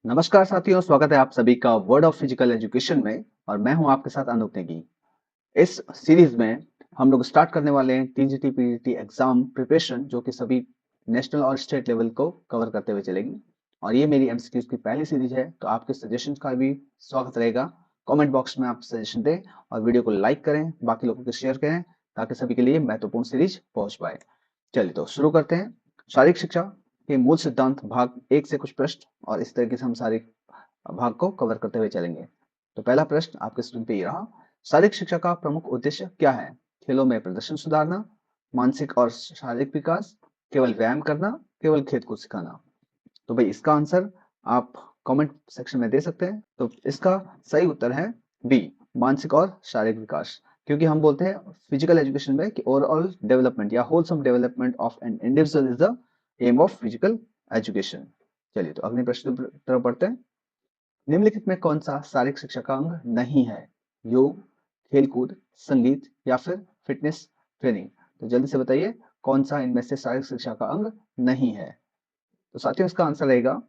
नमस्कार साथियों, स्वागत है आप सभी का वर्ड ऑफ फिजिकल एजुकेशन में। और मैं हूं आपके साथ अनूप नेगी। इस सीरीज में हम लोग स्टार्ट करने वाले हैं टीजीटी पीजीटी एग्जाम प्रिपरेशन, जो कि सभी नेशनल और स्टेट लेवल को कवर करते हुए चलेगी। और ये मेरी एमसीक्यूज की पहली सीरीज है, तो आपके सजेशंस का भी स्वागत रहेगा। कमेंट बॉक्स में आप सजेशन दें और वीडियो को लाइक करें, बाकी लोगों को शेयर करें, ताकि सभी के लिए महत्वपूर्ण सीरीज पहुंच पाए। चलिए तो शुरू करते हैं। शारीरिक शिक्षा के मूल सिद्धांत भाग 1 से कुछ प्रश्न, और इस तरीके से हम सारे भाग को कवर करते हुए चलेंगे। तो पहला प्रश्न आपके स्क्रीन पे ये रहा। शारीरिक शिक्षा का प्रमुख उद्देश्य क्या है? खेलों में प्रदर्शन सुधारना, मानसिक और शारीरिक विकास, केवल व्यायाम करना, केवल खेत को सिखाना। तो भाई इसका आंसर आप कमेंट सेक्शन में दे सकते हैं। तो इसका सही उत्तर है बी, मानसिक और शारीरिक विकास। क्योंकि हम बोलते हैं फिजिकल एजुकेशन में कि ओवरऑल डेवलपमेंट या wholesome development of an individual is the aim of physical education. चलिए तो अगले प्रश्न की तरफ बढ़ते हैं। निम्नलिखित में कौन सा शारीरिक शिक्षा का अंग नहीं है? योग, खेलकूद, संगीत या फिर फिटनेस ट्रेनिंग। तो जल्दी से बताइए कौन सा इनमें से शारीरिक शिक्षा का अंग नहीं है। तो साथियों इसका आंसर रहेगा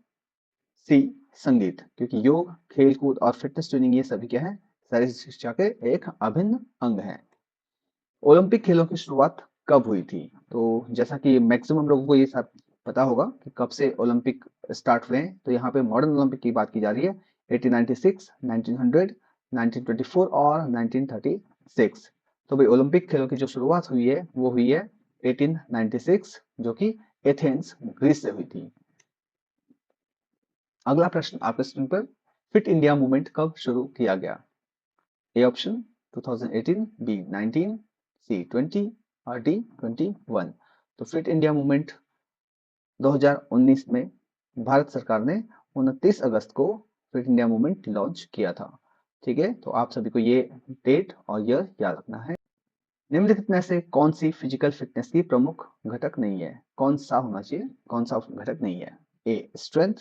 सी, संगीत। क्योंकि योग, खेलकूद और फिटनेस ट्रेनिंग ये सभी क्या है? शारीरिक शिक्षा के एक अभिन्न अंग है। ओलंपिक खेलों की शुरुआत कब हुई थी? तो जैसा कि मैक्सिमम लोगों को ये सब पता होगा कि कब से ओलंपिक स्टार्ट हुए हैं। तो यहाँ पे मॉडर्न ओलंपिक की बात की जा रही है। 1896, 1900, 1924 और 1936। तो भाई ओलंपिक खेलों की जो शुरुआत हुई है वो हुई है 1896, जो कि एथेंस ग्रीस से हुई थी। अगला प्रश्न आपके स्क्रीन पर। फिट इंडिया मूवमेंट कब शुरू किया गया? ए ऑप्शन 2018, बी 19, सी 20 और डी 21। तो फिट इंडिया मूवमेंट 2019 में भारत सरकार ने 29 अगस्त को फिट इंडिया मूवमेंट लॉन्च किया था। ठीक है, तो आप सभी को ये डेट और ईयर याद रखना है। निम्नलिखित में से कौन सी फिजिकल फिटनेस की प्रमुख घटक नहीं है? कौन सा होना चाहिए, कौन सा घटक नहीं है? ए स्ट्रेंथ,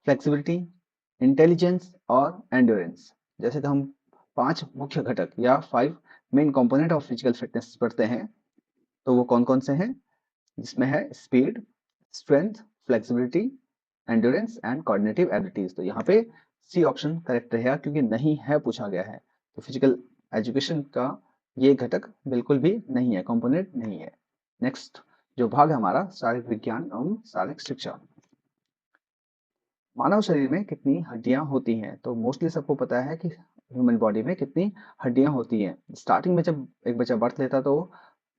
फ्लेक्सिबिलिटी, इंटेलिजेंस और एंड्योरेंस। जैसे कि हम 5 मुख्य घटक या 5 main component of physical fitness पढ़ते हैं, तो वो कौन-कौन से हैं? जिसमें है speed, strength, flexibility, endurance and coordinative abilities. तो यहाँ पे सी ऑप्शन करेक्ट रहेगा, क्योंकि नहीं है पूछा गया है। तो फिजिकल एजुकेशन का ये घटक बिल्कुल भी नहीं है, कंपोनेंट नहीं है। नेक्स्ट जो भाग है हमारा, शारीरिक विज्ञान एवं शारीरिक शिक्षा। मानव शरीर में कितनी हड्डियां होती हैं? तो मोस्टली सबको पता है कि ह्यूमन बॉडी में कितनी हड्डियां होती हैं। स्टार्टिंग में जब एक बच्चा बर्थ लेता तो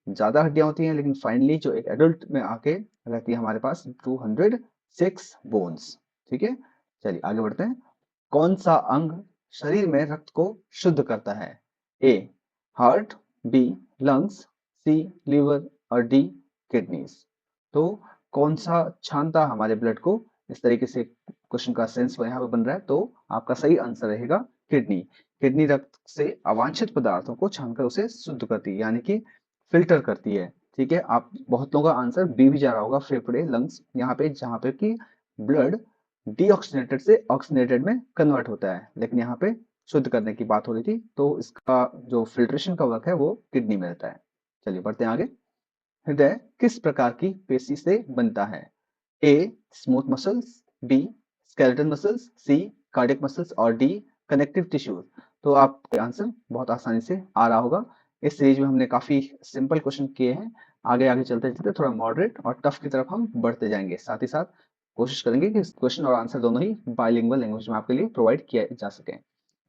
ज्यादा हड्डियां होती हैं, लेकिन फाइनली जो एक एडल्ट में आके रहती है हमारे पास 206 बोन्स। ठीक है, चलिए आगे बढ़ते हैं। कौन सा अंग शरीर में रक्त को शुद्ध करता है? A heart, B lungs, C liver और डी किडनीज। तो कौन सा छानता हमारे ब्लड को? इस तरीके से क्वेश्चन का सेंस यहाँ पे बन रहा है। तो आपका सही आंसर रहेगा किडनी। किडनी रक्त से अवांछित पदार्थों को छानकर उसे शुद्ध करती है, यानी कि फिल्टर करती है। ठीक है, आप बहुत लोगों का आंसर बी भी जा रहा होगा, फेफड़े लंग्स, यहाँ पे जहाँ पे कि ब्लड डीऑक्सीनेटेड से ऑक्सीनेटेड में कन्वर्ट होता है, लेकिन यहाँ पे शुद्ध करने की बात हो रही थी। तो इसका जो फिल्ट्रेशन का वर्क है वो किडनी में रहता है। चलिए बढ़ते हैं आगे। हृदय किस प्रकार की पेशी से बनता है? A smooth muscles, B skeletal muscles, C cardiac muscles और डी कनेक्टिव टिश्यूज। तो आपका आंसर बहुत आसानी से आ रहा होगा। इस सीरीज में हमने काफी सिंपल क्वेश्चन किए हैं। आगे आगे चलते चलते थोड़ा मॉडरेट और टफ की तरफ हम बढ़ते जाएंगे। साथ ही साथ कोशिश करेंगे कि क्वेश्चन और आंसर दोनों ही बाइलिंगुअल लैंग्वेज में आपके लिए प्रोवाइड किया जा सके।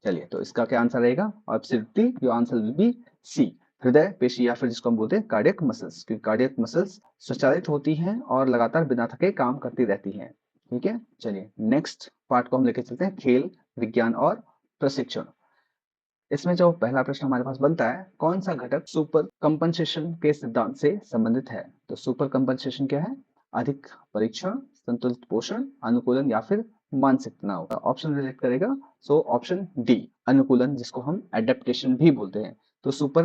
चलिए तो इसका क्या आंसर रहेगा? Absolutely your answer will be C, हृदय पेशी, या फिर जिसको हम बोलते हैं कार्डियक मसल्स। क्योंकि कार्डियक मसल्स स्वचालित होती हैं और लगातार बिना थके काम करती रहती हैं। ठीक है, चलिए नेक्स्ट पार्ट को हम लेके चलते हैं, खेल विज्ञान और प्रशिक्षण। इसमें जो पहला प्रश्न हमारे पास बनता है, कौन सा घटक सुपर कंपनसेशन के सिद्धांत से संबंधित है? तो सुपर कंपनसेशन क्या है? अधिक परीक्षण, संतुलित पोषण, अनुकूलन या फिर मानसिक तनाव। ऑप्शन रिलेट करेगा। सो ऑप्शन डी अनुकूलन, जिसको हम एडेप्टेशन भी बोलते हैं। तो सुपर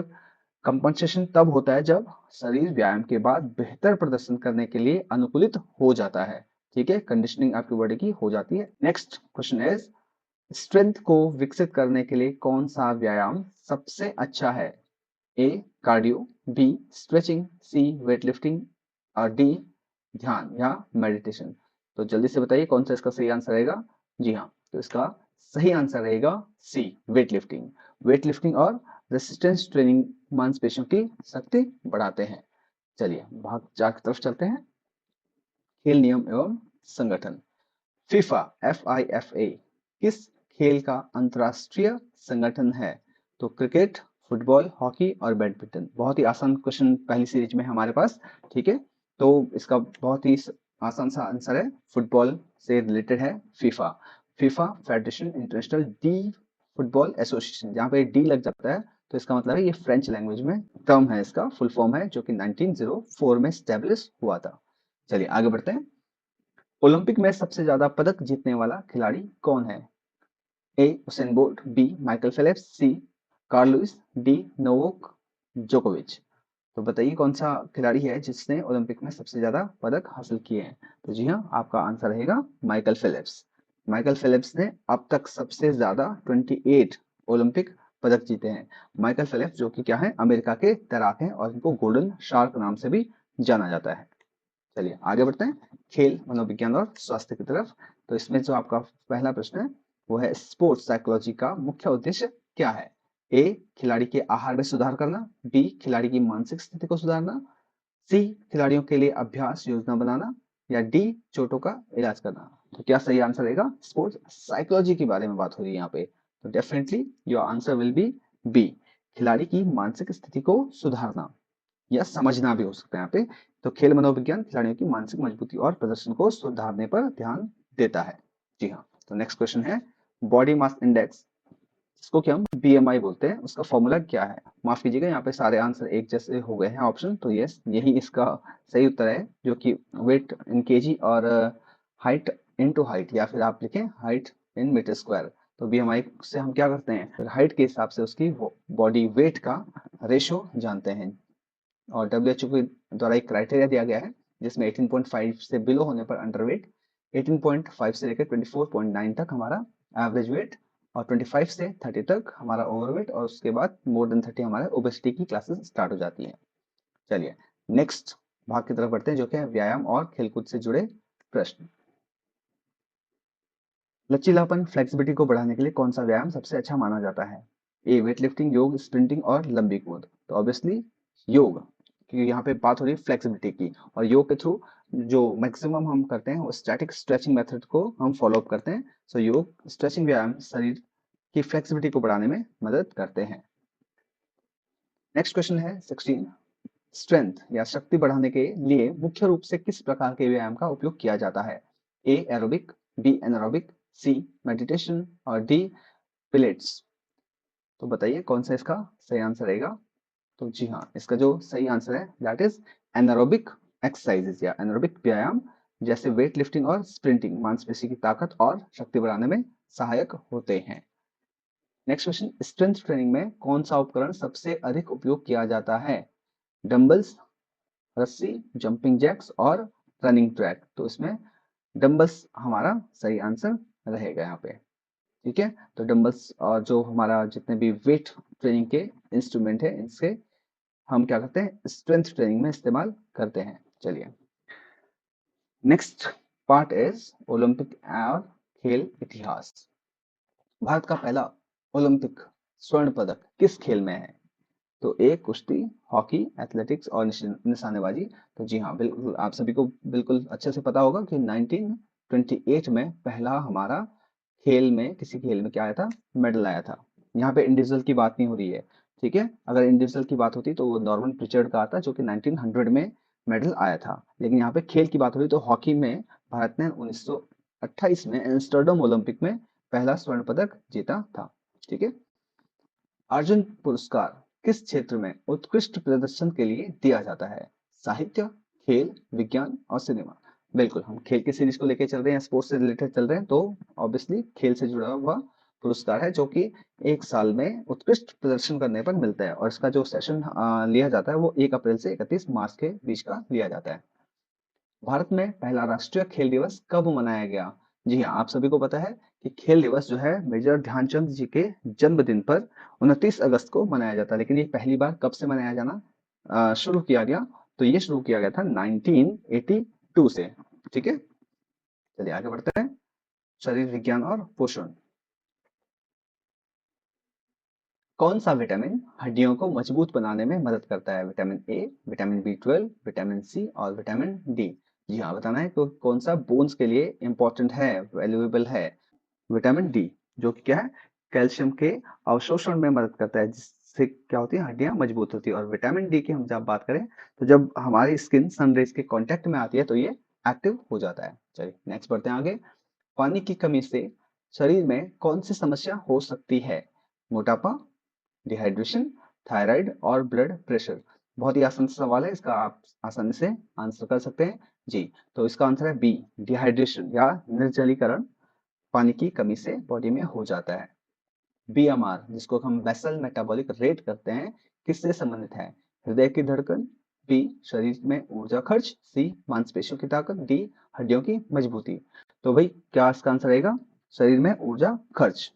कंपनसेशन तब होता है जब शरीर व्यायाम के बाद बेहतर प्रदर्शन करने के लिए अनुकूलित हो जाता है। ठीक है, कंडीशनिंग आपकी बॉडी की हो जाती है। नेक्स्ट क्वेश्चन इज, स्ट्रेंथ को विकसित करने के लिए कौन सा व्यायाम सबसे अच्छा है? ए कार्डियो, बी स्ट्रेचिंग, सी वेटलिफ्टिंग और डी ध्यान या मेडिटेशन। तो जल्दी से बताइए कौन सा इसका सही आंसर रहेगा। जी हाँ, तो इसका सही आंसर रहेगा सी, वेट लिफ्टिंग। वेट लिफ्टिंग और रेसिस्टेंस ट्रेनिंग मांसपेशियों की शक्ति बढ़ाते हैं। चलिए भाग 4 की तरफ चलते हैं। खेल नियम एवं संगठन। फीफा, FIFA किस खेल का अंतरराष्ट्रीय संगठन है? तो क्रिकेट, फुटबॉल, हॉकी और बैडमिंटन। बहुत ही आसान क्वेश्चन पहली सीरीज में है हमारे पास, ठीक है। तो इसका बहुत ही आसान सा आंसर है, फुटबॉल से रिलेटेड है FIFA. FIFA federation international D football association. जहाँ पे डी लग जाता है तो इसका मतलब है ये फ्रेंच लैंग्वेज में टर्म है, इसका फुल फॉर्म है, जो कि 1904 में स्टैब्लिश हुआ था। चलिए आगे बढ़ते हैं। ओलंपिक में सबसे ज्यादा पदक जीतने वाला खिलाड़ी कौन है? A Usain Bolt, B Michael Phelps, C Carl Lewis, D Novak जोकोविच। तो बताइए कौन सा खिलाड़ी है जिसने ओलंपिक में सबसे ज्यादा पदक हासिल किए हैं? तो जी हाँ, आपका आंसर रहेगा माइकल फेलिप्स। माइकल फेलिप्स ने अब तक सबसे ज्यादा 28 ओलंपिक पदक जीते हैं। माइकल फेलिप्स जो कि क्या है, अमेरिका के तैराक हैं और इनको गोल्डन शार्क नाम से भी जाना जाता है। चलिए आगे बढ़ते हैं खेल मनोविज्ञान और स्वास्थ्य की तरफ। तो इसमें जो आपका पहला प्रश्न है वो है, स्पोर्ट्स साइकोलॉजी का मुख्य उद्देश्य क्या है? ए खिलाड़ी के आहार में सुधार करना, बी खिलाड़ी की मानसिक स्थिति को सुधारना, सी खिलाड़ियों के लिए अभ्यास योजना बनाना, या डी चोटों का इलाज करना। तो क्या सही आंसर रहेगा? स्पोर्ट्स साइकोलॉजी के बारे में बात हो रही है यहाँ पे, तो definitely your answer will be B, खिलाड़ी की मानसिक स्थिति को सुधारना या समझना भी हो सकता है यहाँ पे। तो खेल मनोविज्ञान खिलाड़ियों की मानसिक मजबूती और प्रदर्शन को सुधारने पर ध्यान देता है। जी हाँ, तो नेक्स्ट क्वेश्चन है, बॉडी मास इंडेक्स, जिसको कि हम बीएमआई बोलते हैं, उसका फॉर्मूला क्या है? माफ कीजिएगा, यहाँ पे सारे आंसर एक जैसे हो गए हैं ऑप्शन, तो यस यही इसका सही उत्तर है, जो कि वेट इन केजी और हाइट इनटू हाइट, या फिर आप लिखें हाइट इन मीटर स्क्वायर। तो बीएमआई से हम क्या करते हैं, हाइट के हिसाब से उसकी बॉडी वेट का रेशो जानते हैं। और डब्ल्यूएचओ के द्वारा एक क्राइटेरिया दिया गया है जिसमें 18.5 से बिलो होने पर अंडरवेट, 18.5 से लेकर 24.9 तक हमारा एवरेज वेट, और 25 से 30 तक हमारा ओवरवेट, और उसके बाद मोर देन 30 हमारे ओबेसिटी की क्लासेस स्टार्ट हो जाती हैं। चलिए नेक्स्ट भाग की तरफ बढ़ते हैं, जो कि है व्यायाम और खेलकूद से जुड़े प्रश्न। लचीलापन फ्लेक्सिबिलिटी को बढ़ाने के लिए कौन सा व्यायाम सबसे अच्छा माना जाता है? ए वेट लिफ्टिंग, योग, स्प्रिंटिंग और लंबी कूद। तो ऑब्वियसली योग, क्योंकि यहाँ पे बात हो रही है फ्लेक्सिबिलिटी की, और योग के थ्रू जो मैक्सिमम हम करते हैं वो स्टैटिक स्ट्रेचिंग मेथड को हम फॉलो अप करते हैं। सो योग स्ट्रेचिंग व्यायाम शरीर की फ्लेक्सिबिलिटी को बढ़ाने में मदद करते हैं। नेक्स्ट क्वेश्चन है 16, स्ट्रेंथ या शक्ति बढ़ाने के लिए मुख्य रूप से किस प्रकार के व्यायाम का उपयोग किया जाता है? ए एरोबिक, बी एनारोबिक, सी मेडिटेशन और डी पिलेट्स। तो बताइए कौन सा इसका सही आंसर रहेगा? तो जी हाँ, इसका जो सही आंसर है दैट इज एनारोबिक एक्सरसाइजेज या एनारोबिक व्यायाम, जैसे वेट लिफ्टिंग और स्प्रिंटिंग मांसपेशी की ताकत और शक्ति बढ़ाने में सहायक होते हैं। नेक्स्ट क्वेश्चन, स्ट्रेंथ ट्रेनिंग में कौन सा उपकरण सबसे अधिक उपयोग किया जाता है? डंबल्स, रस्सी, जंपिंग जैक्स और रनिंग ट्रैक। तो इसमें डंबल्स हमारा सही आंसर रहेगा यहाँ पे, ठीक है। तो डंबल्स और जो हमारा जितने भी वेट ट्रेनिंग के इंस्ट्रूमेंट है, इनसे हम क्या करते हैं, स्ट्रेंथ ट्रेनिंग में इस्तेमाल करते हैं। चलिए नेक्स्ट पार्ट इज ओलंपिक और खेल इतिहास। भारत का पहला ओलंपिक स्वर्ण पदक किस खेल में है? तो ए कुश्ती, हॉकी, एथलेटिक्स और निशानेबाजी। तो जी हाँ, बिल्कुल आप सभी को बिल्कुल अच्छे से पता होगा कि 1928 में पहला हमारा खेल में, किसी खेल में क्या आया था, मेडल आया था। यहाँ पे इंडिविजुअल की बात नहीं हो रही है, ठीक है। अगर इंडिविजुअल की बात होती तो वो नॉर्मन प्रिचर्ड का आता, जो कि 1900 में मेडल आया था। लेकिन यहाँ पे खेल की बात हो रही तो हॉकी में भारत ने 1928 में एम्स्टर्डम ओलंपिक में पहला स्वर्ण पदक जीता था, ठीक है। अर्जुन पुरस्कार किस क्षेत्र में उत्कृष्ट प्रदर्शन के लिए दिया जाता है? साहित्य, खेल, विज्ञान और सिनेमा। बिल्कुल हम खेल की सीरीज को लेकर चल रहे हैं, स्पोर्ट्स से रिलेटेड चल रहे हैं, तो ऑब्वियसली खेल से जुड़ा हुआ पुरस्कार है, जो कि एक साल में उत्कृष्ट प्रदर्शन करने पर मिलता है। और इसका जो सेशन लिया जाता है वो 1 अप्रैल से 31 मार्च के बीच का लिया जाता है। भारत में पहला राष्ट्रीय खेल दिवस कब मनाया गया? जी हाँ, आप सभी को पता है कि खेल दिवस जो है मेजर ध्यानचंद जी के जन्मदिन पर 29 अगस्त को मनाया जाता है। लेकिन ये पहली बार कब से मनाया जाना शुरू किया गया? तो ये शुरू किया गया था 1982 से, ठीक है। चलिए आगे बढ़ते हैं। शरीर विज्ञान और पोषण। कौन सा विटामिन हड्डियों को मजबूत बनाने में मदद करता है? Vitamin A, vitamin B 12, vitamin C और विटामिन डी। जी हाँ, बताना है तो कौन सा बोन्स के लिए इंपॉर्टेंट है, वैल्यूएबल है। विटामिन डी, जो कि क्या है, कैल्शियम के अवशोषण में मदद करता है, जिससे क्या होती है, हड्डियां मजबूत होती है। और विटामिन डी की हम जब बात करें तो जब हमारी स्किन सनरेज के कांटेक्ट में आती है तो ये एक्टिव हो जाता है। चलिए नेक्स्ट बढ़ते हैं आगे। पानी की कमी से शरीर में कौन सी समस्या हो सकती है? मोटापा, डिहाइड्रेशन, थायराइड और ब्लड प्रेशर। बहुत ही आसान सवाल है, इसका आप आसानी से आंसर कर सकते हैं। जी, तो इसका आंसर है बी, डिहाइड्रेशन या निर्जलीकरण पानी की कमी से बॉडी में हो जाता है। बीएमआर, जिसको हम बेसल मेटाबॉलिक रेट करते हैं, किससे संबंधित है? हृदय की धड़कन, बी शरीर में ऊर्जा खर्च, सी मांसपेशियों की ताकत, डी हड्डियों की मजबूती। तो भाई क्या इसका आंसर रहेगा? शरीर में ऊर्जा खर्च।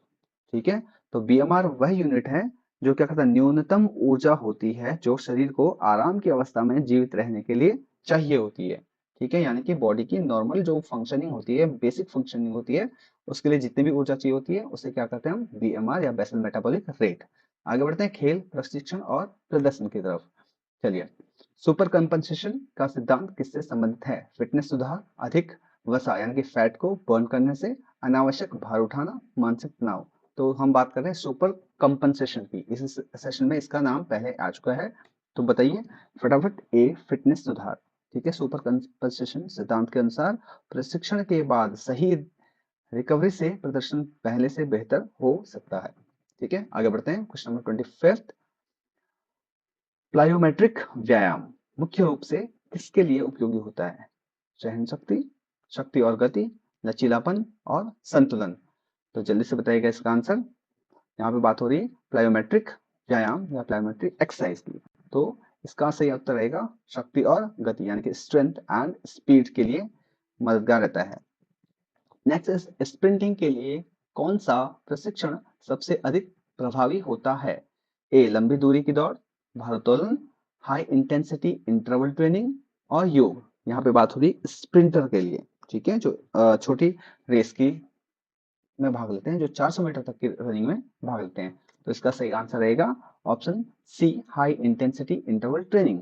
ठीक है, तो बीएमआर वह यूनिट है जो क्या कहता है, न्यूनतम ऊर्जा होती है जो शरीर को आराम की अवस्था में जीवित रहने के लिए चाहिए होती है। ठीक है, यानी कि बॉडी की नॉर्मल जो फंक्शनिंग होती है, बेसिक फंक्शनिंग होती है, उसके लिए जितनी भी ऊर्जा चाहिए होती है उसे क्या कहते हैं हम? बीएमआर या बेसल मेटाबॉलिक रेट। आगे बढ़ते हैं खेल, प्रशिक्षण और प्रदर्शन की तरफ। चलिए, सुपर कंपनसेशन का सिद्धांत किससे संबंधित है? फिटनेस सुधार, अधिक वसा यानी कि फैट को बर्न करने से, अनावश्यक भार उठाना, मानसिक तनाव। तो हम बात कर रहे हैं सुपर कंपनसेशन की। इस सेशन में इसका नाम पहले आ चुका है, तो बताइए फटाफट। ए फिटनेस सुधार। ठीक है, सुपर कंपनसेशन सिद्धांत के अनुसार प्रशिक्षण के बाद सही रिकवरी से प्रदर्शन पहले से बेहतर हो सकता है। ठीक है, आगे बढ़ते हैं। Question number 25। प्लायोमेट्रिक व्यायाम मुख्य रूप से किसके लिए उपयोगी होता है? सहन शक्ति, शक्ति और गति, लचीलापन और संतुलन। तो जल्दी से बताइएगा इसका आंसर। यहाँ पे बात हो रही है प्लायोमेट्रिक व्यायाम या प्लायोमेट्रिक एक्सरसाइज की। तो इसका सही उत्तर रहेगा शक्ति और गति यानी कि स्ट्रेंथ एंड स्पीड के लिए मददगार रहता है। नेक्स्ट, स्प्रिंटिंग के लिए कौन सा प्रशिक्षण सबसे अधिक प्रभावी होता है? ए लंबी दूरी की दौड़, भारोत्तोलन, हाई इंटेंसिटी इंटरवल ट्रेनिंग और योग। यहाँ पे बात हो रही स्प्रिंटर के लिए। ठीक है, जो छोटी रेस की में भाग लेते हैं, जो 400 मीटर तक की रनिंग में भाग लेते हैं। तो इसका सही आंसर रहेगा option C, high intensity interval training.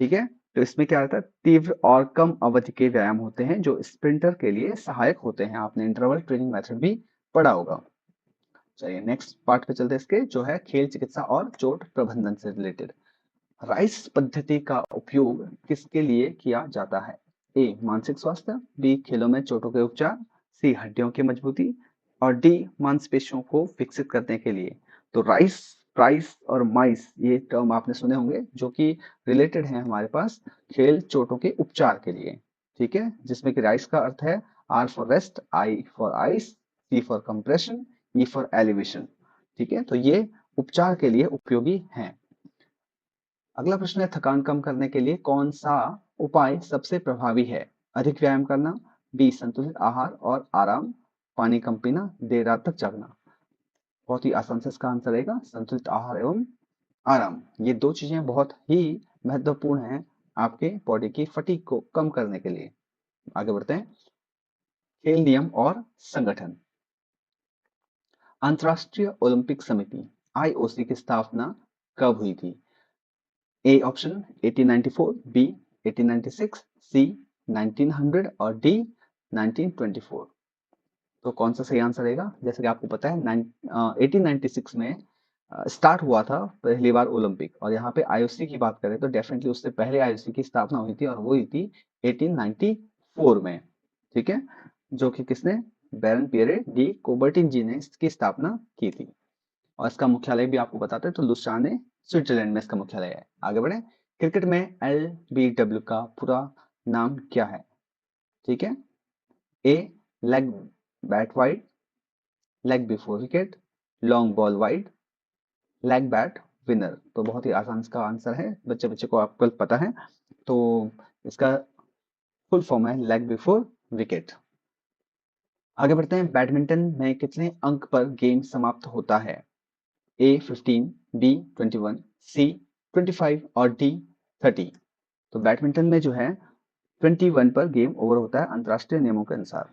ठीक है, तो इसमें क्या रहता है, तीव्र और कम अवधि के व्यायाम होते हैं जो स्प्रिंटर के लिए सहायक होते हैं। आपने इंटरवल ट्रेनिंग मेथड भी पढ़ा होगा। चलिए नेक्स्ट पार्ट पे चलते हैं, इसके जो है खेल चिकित्सा और चोट प्रबंधन से रिलेटेड। राइस पद्धति का उपयोग किसके लिए किया जाता है? ए मानसिक स्वास्थ्य, बी खेलों में चोटों के उपचार, सी हड्डियों की मजबूती और डी मांसपेशियों को विकसित करने के लिए। तो राइस, प्राइस और माइस ये टर्म आपने सुने होंगे जो कि रिलेटेड है हमारे पास खेल चोटों के उपचार के लिए। ठीक है, जिसमें कि राइस का अर्थ है R for rest, I for ice, C for compression, E for elevation. ठीक है, तो ये उपचार के लिए उपयोगी हैं। अगला प्रश्न है, थकान कम करने के लिए कौन सा उपाय सबसे प्रभावी है? अधिक व्यायाम करना, बी संतुलित आहार और आराम, पानी कम पीना, देर रात तक जागना। बहुत ही आसान से इसका आंसर रहेगा संतुलित आहार एवं आराम। ये दो चीजें बहुत ही महत्वपूर्ण हैं आपके बॉडी की फटीग को कम करने के लिए। आगे बढ़ते हैं। खेल नियम और संगठन। अंतर्राष्ट्रीय ओलंपिक समिति आईओसी की स्थापना कब हुई थी? ए ऑप्शन 1894, बी 1896, सी 1900 और डी 1924। तो कौन सा सही आंसर रहेगा? जैसे कि आपको पता है 1896 में स्टार्ट हुआ था पहली बार ओलंपिक, और यहाँ पे आईओसी की बात करें तो डेफिनेटली उससे पहले आईओसी की स्थापना हुई थी और वो हुई थी 1894 में। ठीक है, जो कि किसने? बैरन पियरे डी कोबर्टिन जी ने इसकी स्थापना की थी। और इसका मुख्यालय भी आपको बताते हैं, तो लुसाने स्विट्जरलैंड में इसका मुख्यालय है। आगे बढ़े। क्रिकेट में एलबीडब्ल्यू का पूरा नाम क्या है? ठीक है, A leg bat wide, leg before wicket, long ball wide, leg bat winner. तो बहुत ही आसान इसका आंसर है, बच्चे बच्चे को आपको पता है। तो इसका फुल फॉर्म है लेग बिफोर विकेट। आगे बढ़ते हैं। बैडमिंटन में कितने अंक पर गेम समाप्त होता है? ए 15, बी 21, सी 25 और डी 30। तो बैडमिंटन में जो है 21 पर गेम ओवर होता है अंतरराष्ट्रीय नियमों के अनुसार।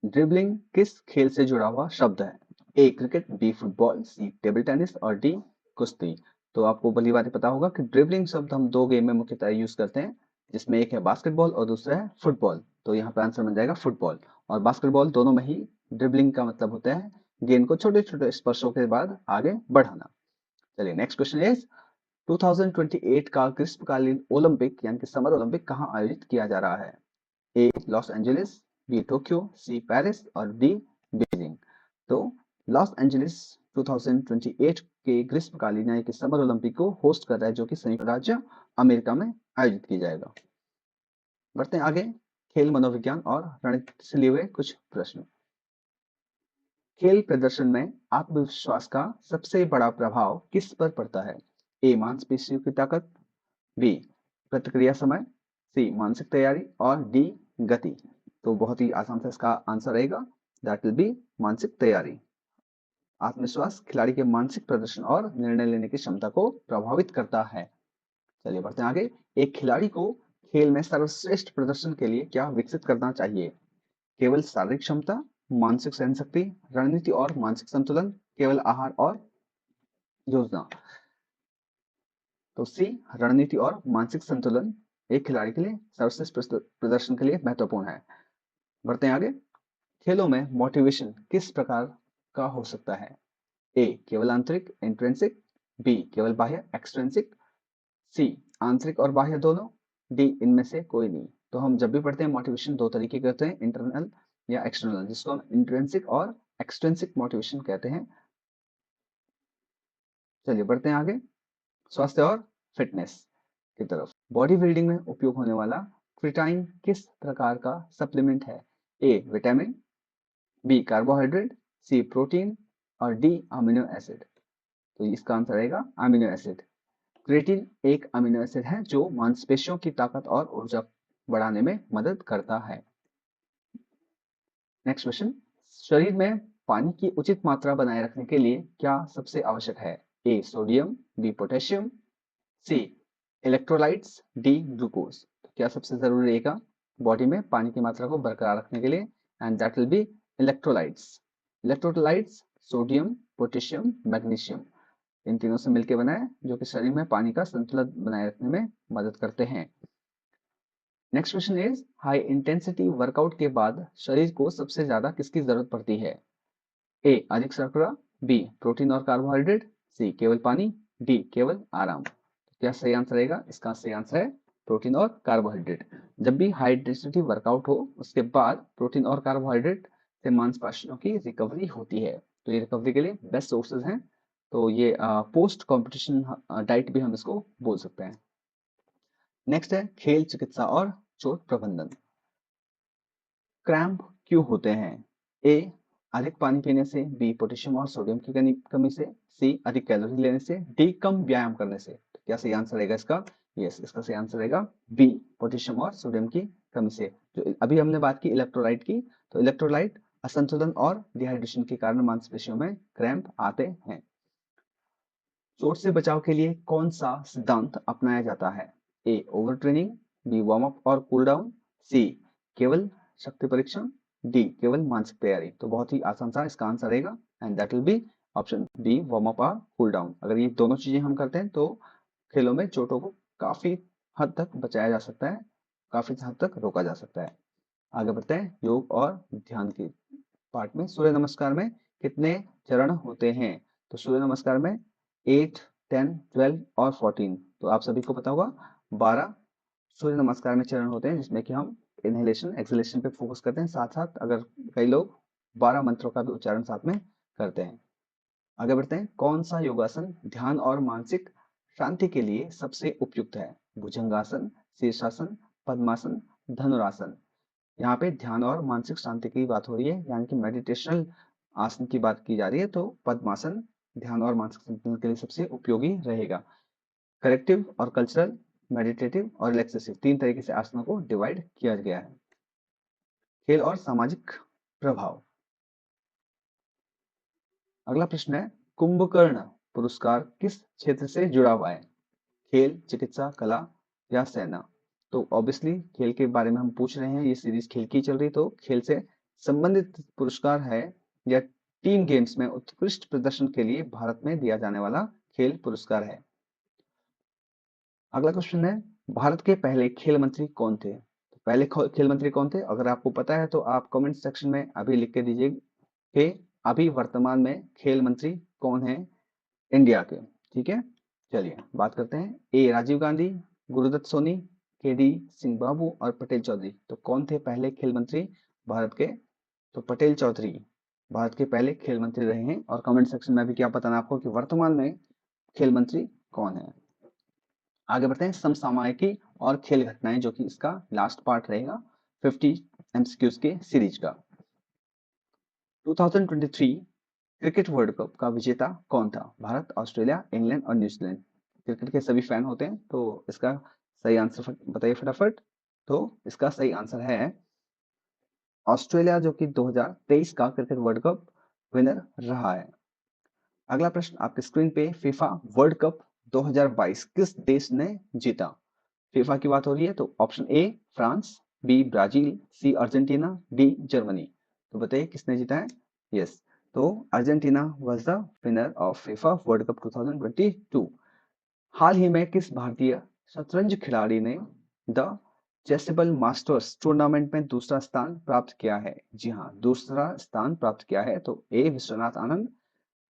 ड्रिबलिंग किस खेल से जुड़ा हुआ शब्द है? ए क्रिकेट, बी फुटबॉल, सी टेबल टेनिस और डी कुश्ती। तो आपको भली बात पता होगा कि ड्रिबलिंग शब्द हम दो गेम में मुख्यतः यूज करते हैं, जिसमें एक है बास्केटबॉल और दूसरा है फुटबॉल। तो यहाँ पे आंसर बन जाएगा फुटबॉल। और बास्केटबॉल दोनों में ही ड्रिबलिंग का मतलब होता है गेंद को छोटे छोटे स्पर्शों के बाद आगे बढ़ाना। चलिए नेक्स्ट क्वेश्चन इज 2028 का ग्रीष्मकालीन ओलंपिक यानी कि समर ओलंपिक कहाँ आयोजित किया जा रहा है? A Los Angeles, B Tokyo, C Paris और डी बीजिंग। तो लॉस एंजलिस 2028 के ग्रीष्मकालीन यानी कि समर ओलंपिक को होस्ट कर रहा है, जो कि संयुक्त राज्य अमेरिका में आयोजित किया जाएगा। बढ़ते हैं आगे, खेल मनोविज्ञान और रणनीति से लिए हुए कुछ प्रश्न। खेल प्रदर्शन में आत्मविश्वास का सबसे बड़ा प्रभाव किस पर पड़ता है? ए मांसपेशियों की ताकत, बी प्रतिक्रिया समय, सी मानसिक तैयारी और डी गति। तो बहुत ही आसान से इसका आंसर रहेगा, दैट विल बी मानसिक तैयारी। आत्मविश्वास खिलाड़ी के मानसिक प्रदर्शन और निर्णय लेने की क्षमता को प्रभावित करता है। चलिए बढ़ते हैं आगे, एक खिलाड़ी को खेल में सर्वश्रेष्ठ प्रदर्शन के लिए क्या विकसित करना चाहिए? केवल शारीरिक क्षमता, मानसिक सहन शक्ति, रणनीति और मानसिक संतुलन, केवल आहार और योजना। तो सी रणनीति और मानसिक संतुलन एक खिलाड़ी के लिए सर्वश्रेष्ठ प्रदर्शन के लिए महत्वपूर्ण है। बढ़ते हैं आगे, खेलों में मोटिवेशन किस प्रकार का हो सकता है? ए केवल आंतरिक इंट्रिंसिक, बी केवल बाह्य एक्सट्रिंसिक, सी आंतरिक और बाह्य दोनों, डी इनमें से कोई नहीं। तो हम जब भी पढ़ते हैं मोटिवेशन दो तरीके के होते हैं, इंटरनल या एक्सटर्नल, जिसको हम इंट्रिंसिक और एक्सट्रिंसिक मोटिवेशन कहते हैं। चलिए बढ़ते हैं आगे, स्वास्थ्य और फिटनेस की तरफ। बॉडी बिल्डिंग में उपयोग होने वाला क्रिटाइन किस प्रकार का सप्लीमेंट है? A vitamin, B carbohydrate, C protein और डी अमीनो एसिड। तो इसका आंसर रहेगा अमीनो एसिड। क्रिएटिन एक अमीनो एसिड है जो मांसपेशियों की ताकत और ऊर्जा बढ़ाने में मदद करता है। नेक्स्ट क्वेश्चन, शरीर में पानी की उचित मात्रा बनाए रखने के लिए क्या सबसे आवश्यक है? A sodium, B potassium, C electrolytes, D glucose. तो क्या सबसे जरूरी रहेगा बॉडी में पानी की मात्रा को बरकरार रखने के लिए? And that will be electrolytes. Electrolytes sodium, potassium, magnesium, इन तीनों से मिलकर बना है, जो कि शरीर में पानी का संतुलन बनाए रखने में मदद करते हैं। Next question is, high intensity workout के बाद शरीर को सबसे ज्यादा किसकी जरूरत पड़ती है? ए अधिक शर्करा, बी प्रोटीन और कार्बोहाइड्रेट, सी केवल पानी, डी केवल आराम। क्या सही आंसर रहेगा? इसका सही आंसर है प्रोटीन और कार्बोहाइड्रेट। जब भी हाई इंटेंसिटी वर्कआउट हो उसके बाद प्रोटीन और कार्बोहाइड्रेट से मांसपेशियों की रिकवरी होती है, तो ये रिकवरी के लिए बेस्ट सोर्सेज हैं। तो ये पोस्ट कॉम्पिटिशन डाइट भी हम इसको बोल सकते हैं। नेक्स्ट है खेल चिकित्सा और चोट प्रबंधन। क्रैम्प क्यों होते हैं? ए अधिक पानी पीने से, बी पोटेशियम और सोडियम की कमी से, सी अधिक कैलोरी लेने से, डी कम व्यायाम करने से। तो क्या सही आंसर रहेगा इसका? यस, इसका सही आंसर रहेगा बी पोटेशियम और सोडियम की कमी से। जो अभी हमने बात की इलेक्ट्रोलाइट की, तो इलेक्ट्रोलाइट असंतुलन और डिहाइड्रेशन के कारण मांसपेशियों में क्रैम्प आते हैं। चोट से बचाव के लिए कौन सा सिद्धांत अपनाया जाता है? A over training, B warm up और कूल डाउन, सी केवल शक्ति परीक्षण, डी केवल मानसिक तैयारी। तो बहुत ही आसान सा इसका आंसर रहेगा, and that will B option B warm up और कूल डाउन। अगर ये दोनों चीजें हम करते हैं तो खेलों में चोटों को काफी हद तक बचाया जा सकता है, काफी हद तक रोका जा सकता है। आगे बढ़ते हैं योग और ध्यान की पार्ट में। सूर्य नमस्कार में कितने चरण होते हैं? तो सूर्य नमस्कार में 8, 10, 12 और 14। तो आप सभी को पता होगा 12 सूर्य नमस्कार में चरण होते हैं, जिसमें कि हम इनहेलेशन एक्सहेलेशन पे फोकस करते हैं, साथ साथ अगर कई लोग 12 मंत्रों का भी उच्चारण साथ में करते हैं। आगे बढ़ते हैं, कौन सा योगासन ध्यान और मानसिक शांति के लिए सबसे उपयुक्त है? भुजंगासन, शीर्षासन, पद्मासन, धनुरासन। यहाँ पे ध्यान और मानसिक शांति की बात हो रही है, यानी कि मेडिटेशनल आसन की बात की जा रही है, तो पद्मासन ध्यान और मानसिक संतुलन के लिए सबसे उपयोगी रहेगा। करेक्टिव और कल्चरल, मेडिटेटिव और रिलैक्सेसिव, तीन तरीके से आसनों को डिवाइड किया गया है। खेल और सामाजिक प्रभाव। अगला प्रश्न है, कुंभकर्ण पुरस्कार किस क्षेत्र से जुड़ा हुआ है? खेल, चिकित्सा, कला या सेना। तो ऑब्वियसली खेल के बारे में हम पूछ रहे हैं, ये सीरीज खेल की चल रही, तो खेल से संबंधित पुरस्कार है या टीम गेम्स में उत्कृष्ट प्रदर्शन के लिए भारत में दिया जाने वाला खेल पुरस्कार है। अगला क्वेश्चन है, भारत के पहले खेल मंत्री कौन थे? तो पहले खेल मंत्री कौन थे? अगर आपको पता है तो आप कमेंट सेक्शन में अभी लिख के दीजिए कि अभी वर्तमान में खेल मंत्री कौन है इंडिया के। ठीक है, चलिए बात करते हैं। ए राजीव गांधी, गुरुदत्त सोनी, के डी सिंह बाबू और पटेल चौधरी। तो कौन थे पहले खेल मंत्री भारत के? तो पटेल चौधरी भारत के पहले खेल मंत्री रहे हैं। और कमेंट सेक्शन में भी क्या बताना आपको कि वर्तमान में खेल मंत्री कौन है। आगे बढ़ते हैं, समसामयिकी और खेल घटनाएं, जो कि इसका लास्ट पार्ट रहेगा 50 एमसीक्यूज के सीरीज का। 2023 क्रिकेट वर्ल्ड कप का विजेता कौन था? भारत, ऑस्ट्रेलिया, इंग्लैंड और न्यूजीलैंड। क्रिकेट के सभी फैन होते हैं तो इसका सही आंसर बताइए फटाफट। तो इसका सही आंसर है ऑस्ट्रेलिया, जो कि 2023 का क्रिकेट वर्ल्ड कप विनर रहा है। अगला प्रश्न आपके स्क्रीन पे, फीफा वर्ल्ड कप 2022 किस देश ने जीता? फीफा की बात हो रही है तो option A France, B Brazil, C Argentina, D Germany. तो बताइए किसने जीता है? यस, तो Argentina was the winner of FIFA World Cup 2022। हाल ही में किस भारतीय शतरंज खिलाड़ी ने द चेसबल मास्टर्स टूर्नामेंट में दूसरा स्थान प्राप्त किया है? जी हाँ, दूसरा स्थान प्राप्त किया है। तो A Vishwanath Anand,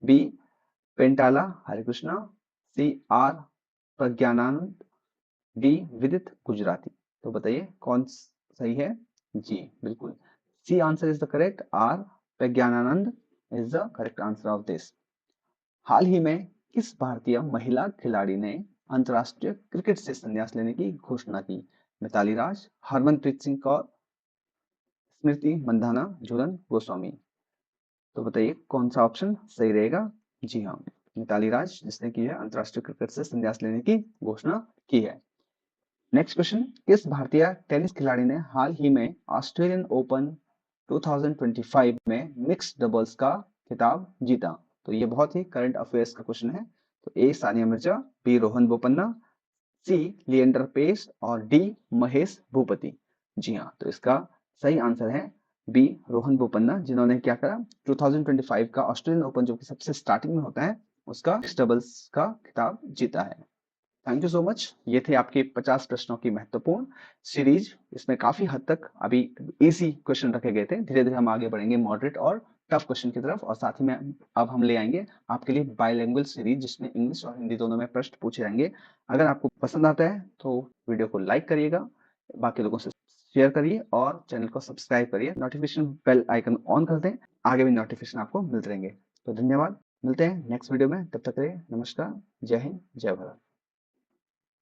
B Pentala Harikrishna, C R Praggnanandhaa, D Vidit Gujrathi. तो बताइए कौन सही है? जी बिल्कुल, C answer is the correct, R Praggnanandhaa is the correct answer of this. हाल ही में किस भारतीय महिला खिलाड़ी ने अंतरराष्ट्रीय क्रिकेट से संन्यास लेने की घोषणा की? मिताली राज, हरमनप्रीत सिंह कौर, स्मृति मंधाना, झूलन गोस्वामी। तो बताइए कौन सा ऑप्शन सही रहेगा? जी हाँ, मिताली राज, जिसने की है अंतरराष्ट्रीय क्रिकेट से संन्यास लेने की घोषणा की है। नेक्स्ट क्वेश्चन, किस भारतीय टेनिस खिलाड़ी ने हाल ही में ऑस्ट्रेलियन ओपन 2025 में मिक्स्ड डबल्स का खिताब जीता? तो ये बहुत ही करंट अफेयर्स का क्वेश्चन है। तो ए सानिया मिर्जा, बी रोहन बोपन्ना, सी लिएंडर पेस और डी महेश भूपति। जी हाँ, तो इसका सही आंसर है बी रोहन बोपन्ना, जिन्होंने क्या करा 2025 का ऑस्ट्रेलियन ओपन, जो कि सबसे स्टार्टिंग में होता है, उसका मिक्स्ड डबल्स का खिताब जीता है। Thank you so much. ये थे आपके 50 प्रश्नों की महत्वपूर्ण सीरीज। इसमें काफी हद तक अभी इजी क्वेश्चन रखे गए थे। धीरे धीरे हम आगे बढ़ेंगे मॉडरेट और टफ क्वेश्चन की तरफ, और साथ ही में अब हम ले आएंगे आपके लिए बाइलिंगुअल सीरीज, जिसमें इंग्लिश और हिंदी दोनों में प्रश्न पूछे जाएंगे। अगर आपको पसंद आता है तो वीडियो को लाइक करिएगा, बाकी लोगों से शेयर करिए और चैनल को सब्सक्राइब करिए। नोटिफिकेशन बेल आइकन ऑन कर दें, आगे भी नोटिफिकेशन आपको मिलते रहेंगे। तो धन्यवाद, मिलते हैं नेक्स्ट वीडियो में। तब तक के लिए नमस्कार, जय हिंद, जय भारत।